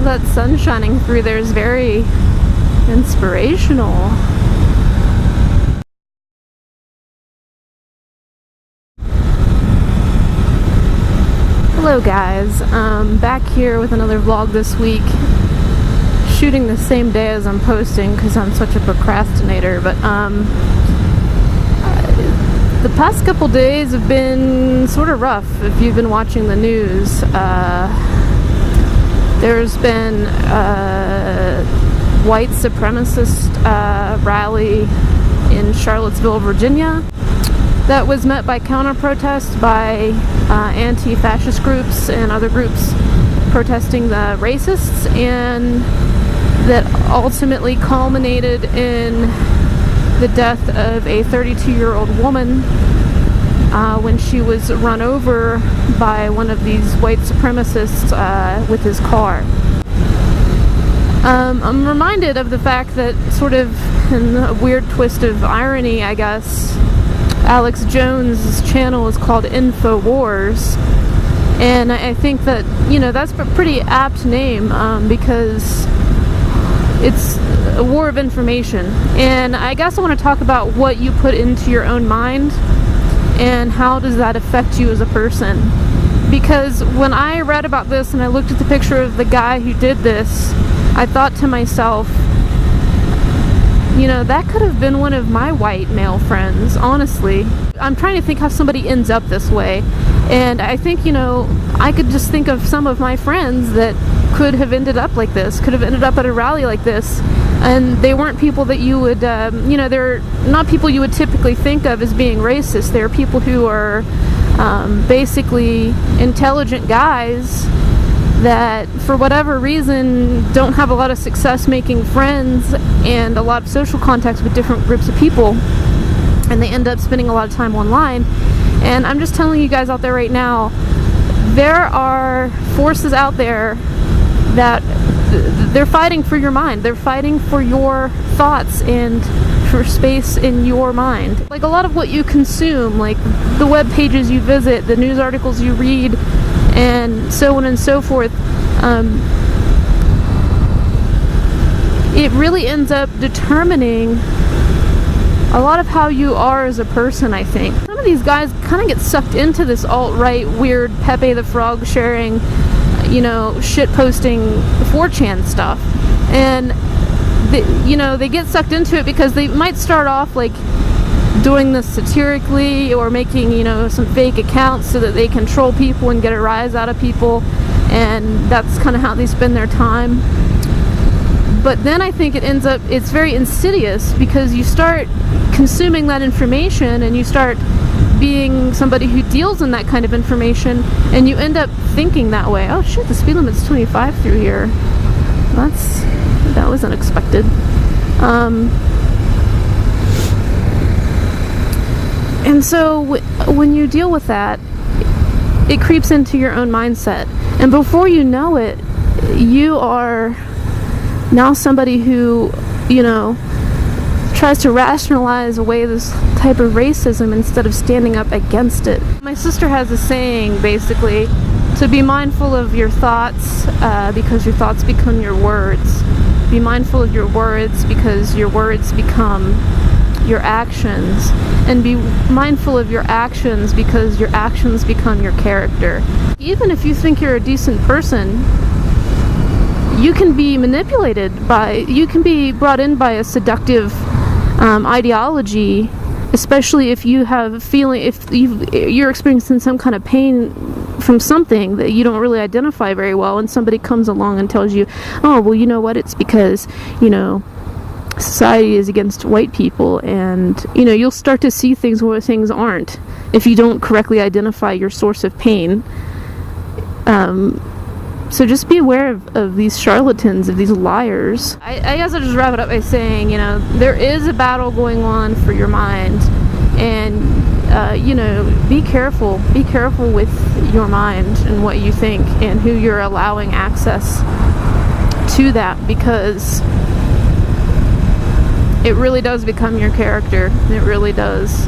that sun shining through there is very inspirational. Hello guys, back here with another vlog this week, shooting the same day as I'm posting because I'm such a procrastinator, but the past couple days have been sort of rough if you've been watching the news. There's been a white supremacist rally in Charlottesville, Virginia that was met by counter-protests by anti-fascist groups and other groups protesting the racists, and that ultimately culminated in the death of a 32-year-old woman when she was run over by one of these white supremacists with his car. I'm reminded of the fact that, sort of in a weird twist of irony, I guess, Alex Jones' channel is called InfoWars, and I think that, you know, that's a pretty apt name because it's a war of information. And I guess I want to talk about what you put into your own mind and how does that affect you as a person. Because when I read about this and I looked at the picture of the guy who did this, I thought to myself, you know, that could have been one of my white male friends, honestly. I'm trying to think how somebody ends up this way. And I think, you know, I could just think of some of my friends that could have ended up like this, could have ended up at a rally like this. And they weren't people that you would, you know, they're not people you would typically think of as being racist. They're people who are basically intelligent guys that, for whatever reason, don't have a lot of success making friends and a lot of social contacts with different groups of people, and they end up spending a lot of time online. And I'm just telling you guys out there right now, there are forces out there that they're fighting for your mind. They're fighting for your thoughts and for space in your mind. Like a lot of what you consume, like the web pages you visit, the news articles you read, and so on and so forth, it really ends up determining a lot of how you are as a person, I think. Some of these guys kind of get sucked into this alt-right, weird Pepe the Frog sharing, you know, shit posting 4chan stuff. And, you know, they get sucked into it because they might start off like doing this satirically or making, you know, some fake accounts so that they can troll people and get a rise out of people, and that's kind of how they spend their time. But then I think it ends up, it's very insidious because you start consuming that information and you start being somebody who deals in that kind of information, and you end up thinking that way. Oh shit, the speed limit's 25 through here. That was unexpected. And so when you deal with that, it creeps into your own mindset. And before you know it, you are now somebody who, you know, tries to rationalize away this type of racism instead of standing up against it. My sister has a saying, basically, to be mindful of your thoughts because your thoughts become your words. Be mindful of your words because your words become your actions, and be mindful of your actions because your actions become your character. Even if you think you're a decent person, you can be manipulated you can be brought in by a seductive ideology, especially if you have a feeling, if you're experiencing some kind of pain from something that you don't really identify very well, and somebody comes along and tells you, oh, well, you know what, it's because, you know, society is against white people, and, you know, you'll start to see things where things aren't if you don't correctly identify your source of pain. So just be aware of these charlatans, of these liars. I guess I'll just wrap it up by saying, you know, there is a battle going on for your mind, and you know, be careful with your mind and what you think and who you're allowing access to that, because it really does become your character. It really does.